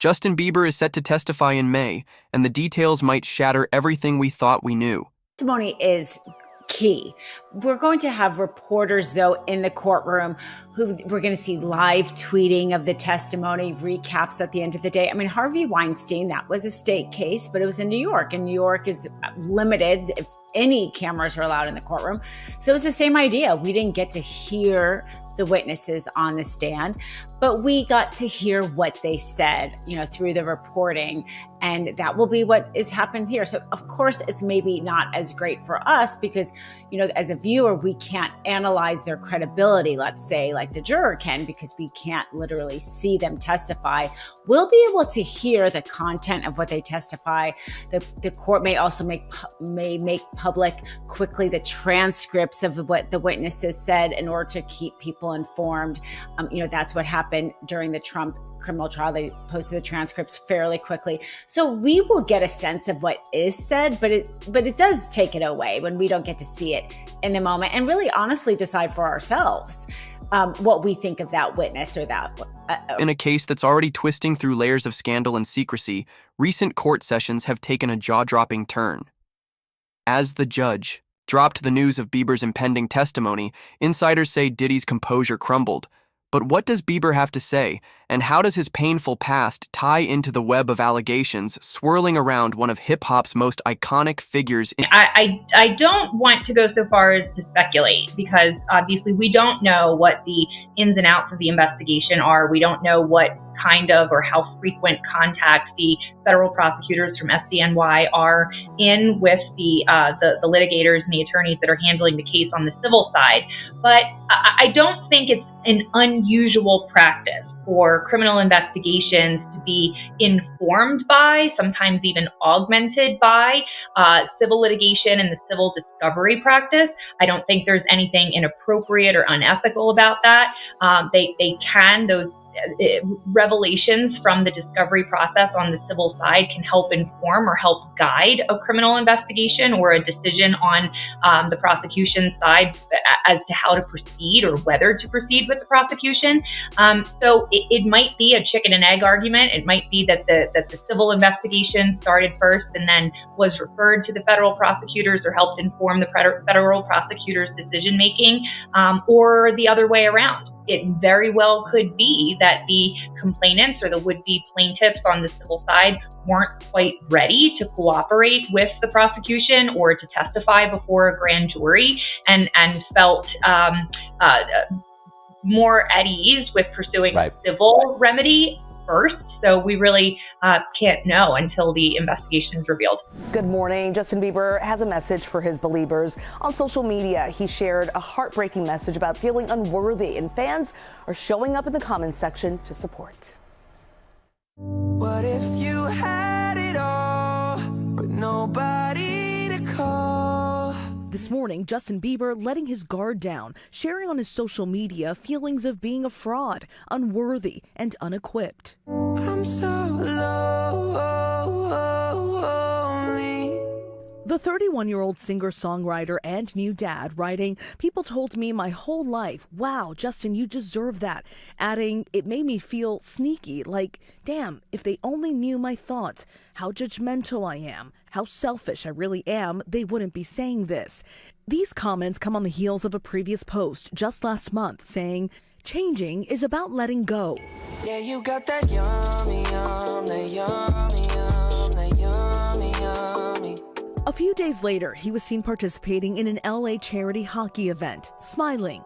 Justin Bieber is set to testify in May, and the details might shatter everything we thought we knew. Testimony is key. We're going to have reporters, though, in the courtroom who we're going to see live tweeting of the testimony, recaps at the end of the day. I mean, Harvey Weinstein, that was a state case, but it was in New York, and New York is limited if any cameras are allowed in the courtroom. So it was the same idea. We didn't get to hear the witnesses on the stand, but we got to hear what they said, through the reporting. And that will be what is happened here. So of course, it's maybe not as great for us because, as a viewer, we can't analyze their credibility, let's say, like the juror can, because we can't literally see them testify. We'll be able to hear the content of what they testify. The court may also make public quickly the transcripts of what the witnesses said in order to keep people informed. That's what happened during the Trump criminal trial. They posted the transcripts fairly quickly. So we will get a sense of what is said, but it does take it away when we don't get to see it in the moment and really honestly decide for ourselves what we think of that witness or that. In a case that's already twisting through layers of scandal and secrecy, recent court sessions have taken a jaw-dropping turn. As the judge dropped the news of Bieber's impending testimony, insiders say Diddy's composure crumbled. But what does Bieber have to say, and how does his painful past tie into the web of allegations swirling around one of hip-hop's most iconic figures? I don't want to go so far as to speculate, because obviously we don't know what the ins and outs of the investigation are. We don't know what kind of or how frequent contact the federal prosecutors from SDNY are in with the litigators and the attorneys that are handling the case on the civil side. But I don't think it's an unusual practice for criminal investigations to be informed by, sometimes even augmented by, civil litigation and the civil discovery practice. I don't think there's anything inappropriate or unethical about that. Those revelations from the discovery process on the civil side can help inform or help guide a criminal investigation or a decision on the prosecution side as to how to proceed or whether to proceed with the prosecution. So it might be a chicken and egg argument. It might be that the civil investigation started first and then was referred to the federal prosecutors or helped inform the federal prosecutors' decision making, or the other way around. It very well could be that the complainants or the would-be plaintiffs on the civil side weren't quite ready to cooperate with the prosecution or to testify before a grand jury and felt more at ease with pursuing a civil remedy first. So we really can't know until the investigation is revealed. Good morning. Justin Bieber has a message for his believers. On social media, he shared a heartbreaking message about feeling unworthy, and fans are showing up in the comments section to support. What if you had it all, but nobody to call? This morning, Justin Bieber letting his guard down, sharing on his social media feelings of being a fraud, unworthy, and unequipped. I'm so lonely. The 31-year-old singer-songwriter and new dad writing, "People told me my whole life, wow, Justin, you deserve that." Adding, "It made me feel sneaky, like, damn, if they only knew my thoughts, how judgmental I am, how selfish I really am, they wouldn't be saying this." These comments come on the heels of a previous post just last month saying, "Changing is about letting go." Yeah, you got that yummy, yum, that yummy, yum, that yummy, yummy. A few days later, he was seen participating in an LA charity hockey event, smiling.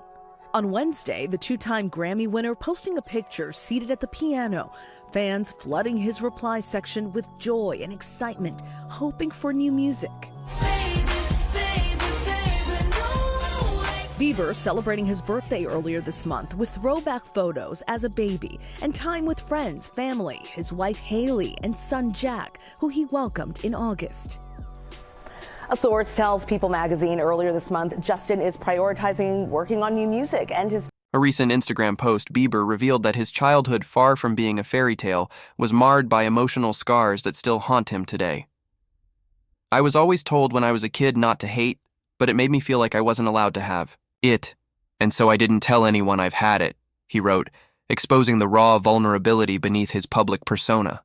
On Wednesday, the two-time Grammy winner posting a picture seated at the piano, fans flooding his reply section with joy and excitement, hoping for new music. Bieber celebrating his birthday earlier this month with throwback photos as a baby and time with friends, family, his wife Haley, and son Jack, who he welcomed in August. A source tells People magazine earlier this month Justin is prioritizing working on new music and his... A recent Instagram post, Bieber revealed that his childhood, far from being a fairy tale, was marred by emotional scars that still haunt him today. "I was always told when I was a kid not to hate, but it made me feel like I wasn't allowed to have it, and so I didn't tell anyone I've had it," he wrote, exposing the raw vulnerability beneath his public persona.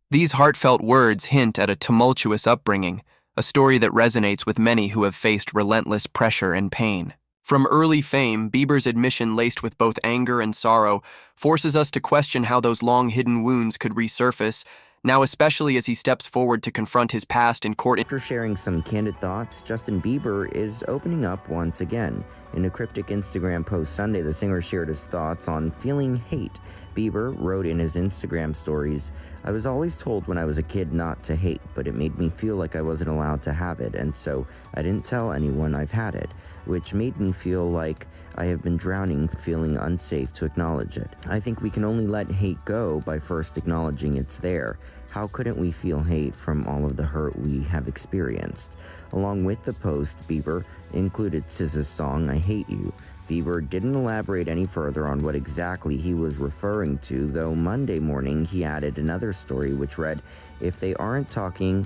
These heartfelt words hint at a tumultuous upbringing, a story that resonates with many who have faced relentless pressure and pain. From early fame, Bieber's admission, laced with both anger and sorrow, forces us to question how those long-hidden wounds could resurface, now especially as he steps forward to confront his past in court. After sharing some candid thoughts, Justin Bieber is opening up once again. In a cryptic Instagram post Sunday, the singer shared his thoughts on feeling hate. Bieber wrote in his Instagram stories, "I was always told when I was a kid not to hate, but it made me feel like I wasn't allowed to have it, and so I didn't tell anyone I've had it, which made me feel like I have been drowning, feeling unsafe to acknowledge it. I think we can only let hate go by first acknowledging it's there. How couldn't we feel hate from all of the hurt we have experienced?" Along with the post, Bieber included SZA's song, "I Hate You." Bieber didn't elaborate any further on what exactly he was referring to, though Monday morning he added another story which read, "If they aren't talking,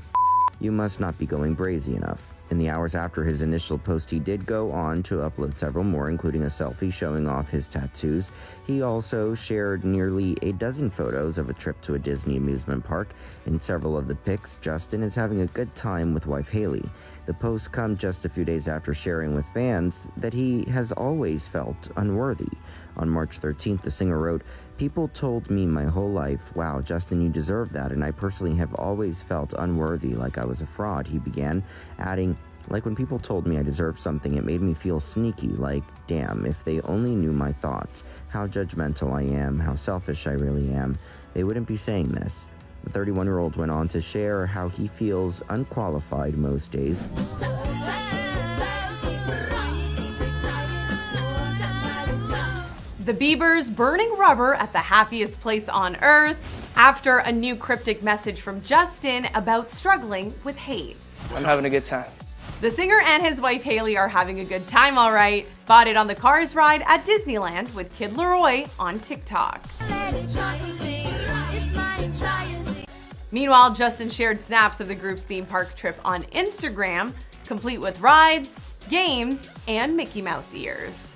you must not be going brazy enough." In the hours after his initial post, he did go on to upload several more, including a selfie showing off his tattoos. He also shared nearly a dozen photos of a trip to a Disney amusement park. In several of the pics, Justin is having a good time with wife Haley. The posts come just a few days after sharing with fans that he has always felt unworthy. On March 13th, the singer wrote, "People told me my whole life, 'Wow, Justin, you deserve that,' and I personally have always felt unworthy, like I was a fraud," he began, adding, "Like when people told me I deserved something, it made me feel sneaky, like, damn, if they only knew my thoughts, how judgmental I am, how selfish I really am, they wouldn't be saying this." The 31-year-old went on to share how he feels unqualified most days. The Biebers burning rubber at the happiest place on earth after a new cryptic message from Justin about struggling with hate. I'm having a good time. The singer and his wife Haley are having a good time, all right. Spotted on the Cars ride at Disneyland with Kid Leroy on TikTok. Meanwhile, Justin shared snaps of the group's theme park trip on Instagram, complete with rides, games, and Mickey Mouse ears.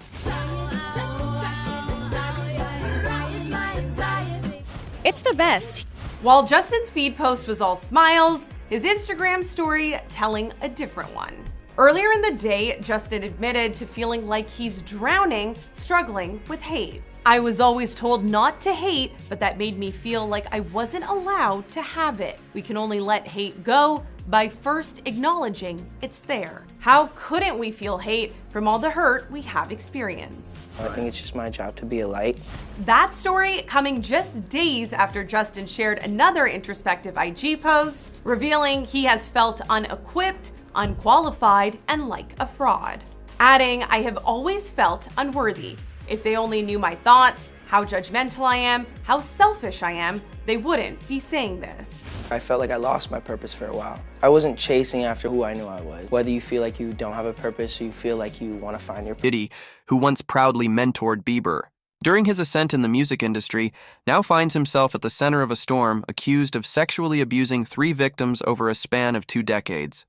It's the best. While Justin's feed post was all smiles, his Instagram story telling a different one. Earlier in the day, Justin admitted to feeling like he's drowning, struggling with hate. "I was always told not to hate, but that made me feel like I wasn't allowed to have it. We can only let hate go by first acknowledging it's there. How couldn't we feel hate from all the hurt we have experienced?" I think it's just my job to be a light. That story coming just days after Justin shared another introspective IG post, revealing he has felt unequipped, unqualified, and like a fraud. Adding, "I have always felt unworthy. If they only knew my thoughts, how judgmental I am, how selfish I am, they wouldn't be saying this." I felt like I lost my purpose for a while. I wasn't chasing after who I knew I was. Whether you feel like you don't have a purpose or you feel like you want to find your Diddy, who once proudly mentored Bieber, during his ascent in the music industry, now finds himself at the center of a storm, accused of sexually abusing 3 victims over a span of 2 decades.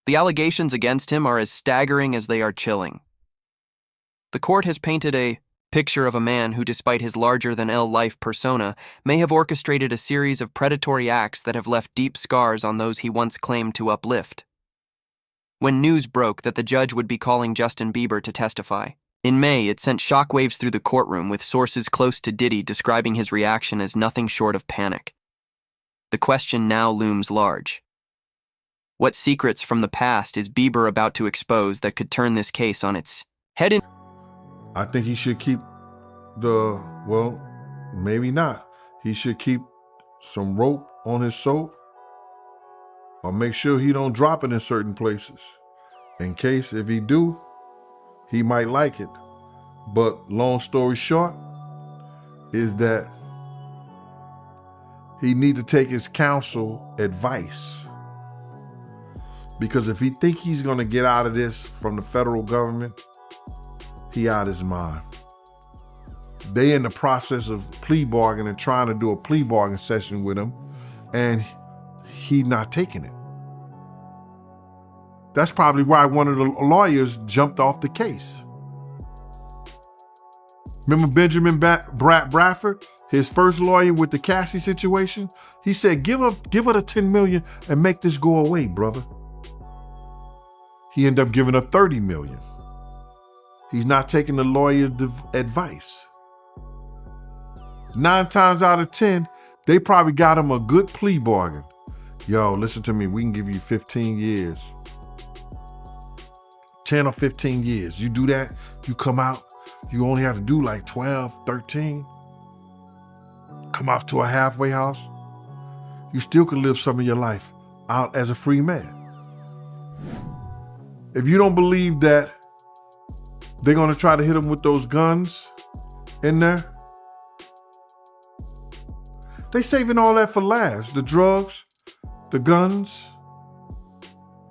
The allegations against him are as staggering as they are chilling. The court has painted a picture of a man who, despite his larger-than-life persona, may have orchestrated a series of predatory acts that have left deep scars on those he once claimed to uplift. When news broke that the judge would be calling Justin Bieber to testify in May, it sent shockwaves through the courtroom, with sources close to Diddy describing his reaction as nothing short of panic. The question now looms large. What secrets from the past is Bieber about to expose that could turn this case on its head? I think he should keep maybe not. He should keep some rope on his soap, or make sure he don't drop it in certain places. In case if he do, he might like it. But long story short is that he need to take his counsel advice. Because if he think he's gonna get out of this from the federal government, he out his mind. They in the process of plea bargaining, trying to do a plea bargain session with him, and he not taking it. That's probably why one of the lawyers jumped off the case. Remember Benjamin Bradford? his first lawyer with the Cassie situation, he said, give her the $10 million and make this go away, brother. He ended up giving her $30 million. He's not taking the lawyer's advice. 9 times out of 10, they probably got him a good plea bargain. Yo, listen to me, we can give you 15 years. 10 or 15 years. You do that, you come out, you only have to do like 12, 13. Come off to a halfway house. You still can live some of your life out as a free man. If you don't believe that they're gonna try to hit him with those guns in there, they saving all that for last. The drugs, the guns.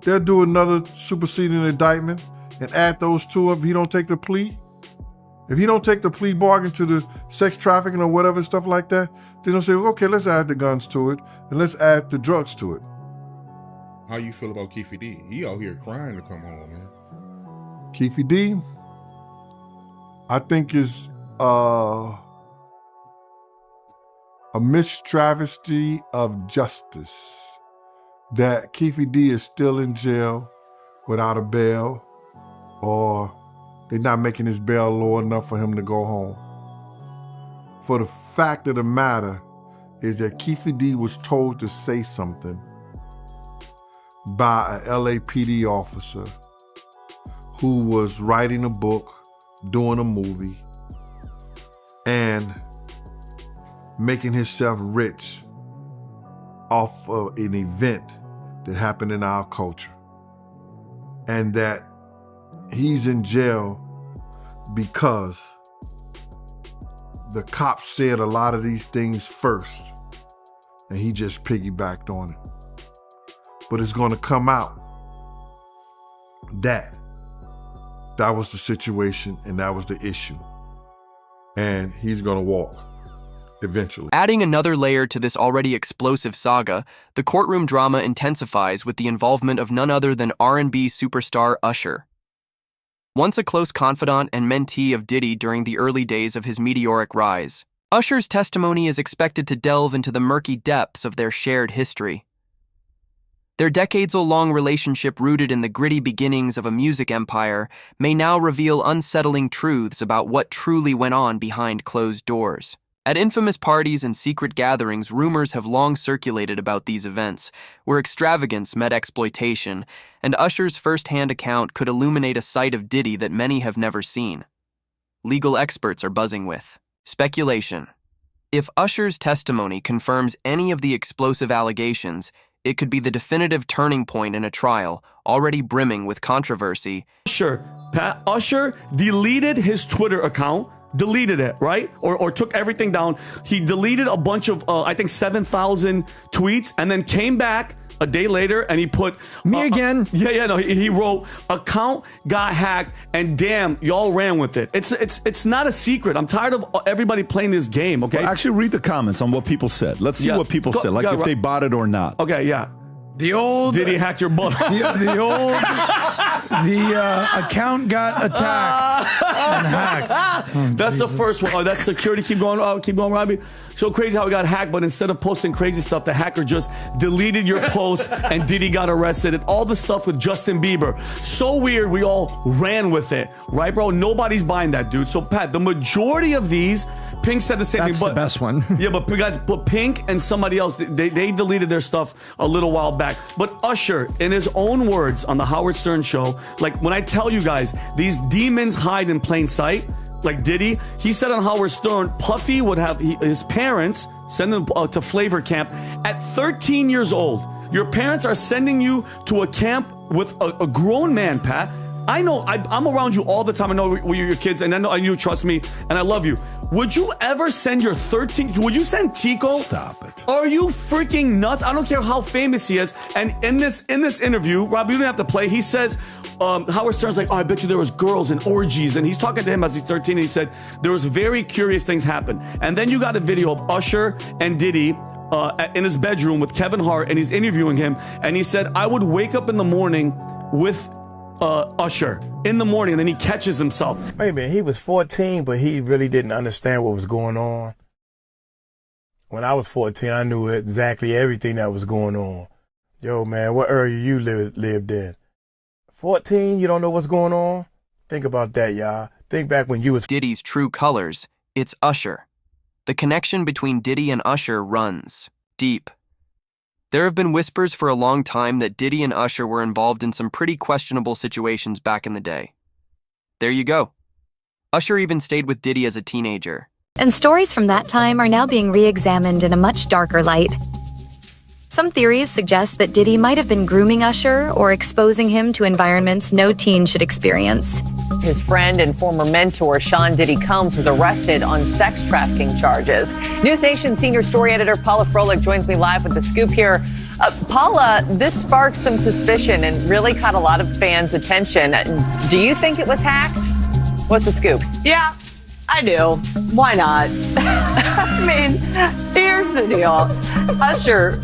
They'll do another superseding indictment and add those two if he don't take the plea. If he don't take the plea bargain to the sex trafficking or whatever, stuff like that, they're gonna say, okay, let's add the guns to it and let's add the drugs to it. How you feel about Keefe D? He out here crying to come home, man. Keefe D, I think is a mistravesty of justice that Keefe D is still in jail without a bail, or they're not making his bail low enough for him to go home. For the fact of the matter is that Keefe D was told to say something by a LAPD officer who was writing a book, doing a movie, and making himself rich off of an event that happened in our culture. And that he's in jail because the cops said a lot of these things first, and he just piggybacked on it. But it's gonna come out that was the situation and that was the issue. And he's gonna walk eventually. Adding another layer to this already explosive saga, the courtroom drama intensifies with the involvement of none other than R&B superstar Usher. Once a close confidant and mentee of Diddy during the early days of his meteoric rise, Usher's testimony is expected to delve into the murky depths of their shared history. Their decades-long relationship, rooted in the gritty beginnings of a music empire, may now reveal unsettling truths about what truly went on behind closed doors. At infamous parties and secret gatherings, rumors have long circulated about these events, where extravagance met exploitation, and Usher's first-hand account could illuminate a side of Diddy that many have never seen. Legal experts are buzzing with speculation. If Usher's testimony confirms any of the explosive allegations, it could be the definitive turning point in a trial already brimming with controversy. Usher deleted his Twitter account, deleted it, right? Or took everything down. He deleted a bunch of, I think 7,000 tweets, and then came back a day later and he put me again. He wrote account got hacked, and damn, y'all ran with it. It's not a secret. I'm tired of everybody playing this game. Okay, well, actually read the comments on what people said. Let's see what people said, like if they bought it or not. Okay, yeah. The old Diddy hacked your butt. The account got attacked and hacked. That's the first one. Oh, that's security. Keep going, Robbie. So crazy how it got hacked, but instead of posting crazy stuff, the hacker just deleted your post and Diddy got arrested, and all the stuff with Justin Bieber. So weird, we all ran with it, right, bro? Nobody's buying that, dude. So, Pat, the majority of these, Pink said the same thing. That's the best one. Yeah, but guys, Pink and somebody else, they deleted their stuff a little while back. But Usher, in his own words on the Howard Stern show, like when I tell you guys, these demons hide in plain sight, like Diddy, he said on Howard Stern, Puffy would have his parents send him to Flavor Camp at 13 years old. Your parents are sending you to a camp with a grown man, Pat. I know, I'm around you all the time. I know we're your kids, and I know you trust me, and I love you. Would you ever send your 13, would you send Tico? Stop it. Are you freaking nuts? I don't care how famous he is. And in this interview, Rob, you don't have to play. He says, Howard Stern's like, oh, I bet you there was girls and orgies. And he's talking to him as he's 13, and he said, there was very curious things happen. And then you got a video of Usher and Diddy in his bedroom with Kevin Hart, and he's interviewing him. And he said, I would wake up in the morning with Usher in the morning, and then he catches himself. Wait a minute, he was 14, but he really didn't understand what was going on. When I was 14, I knew exactly everything that was going on. Yo, man, what area you lived in? 14, you don't know what's going on? Think about that, y'all. Think back when you was... Diddy's true colors, it's Usher. The connection between Diddy and Usher runs deep. There have been whispers for a long time that Diddy and Usher were involved in some pretty questionable situations back in the day. There you go. Usher even stayed with Diddy as a teenager. And stories from that time are now being re-examined in a much darker light. Some theories suggest that Diddy might have been grooming Usher or exposing him to environments no teen should experience. His friend and former mentor, Sean Diddy Combs, was arrested on sex trafficking charges. News Nation senior story editor Paula Froelich joins me live with the scoop here. Paula, this sparked some suspicion and really caught a lot of fans' attention. Do you think it was hacked? What's the scoop? Yeah, I do. Why not? I mean, here's the deal. Usher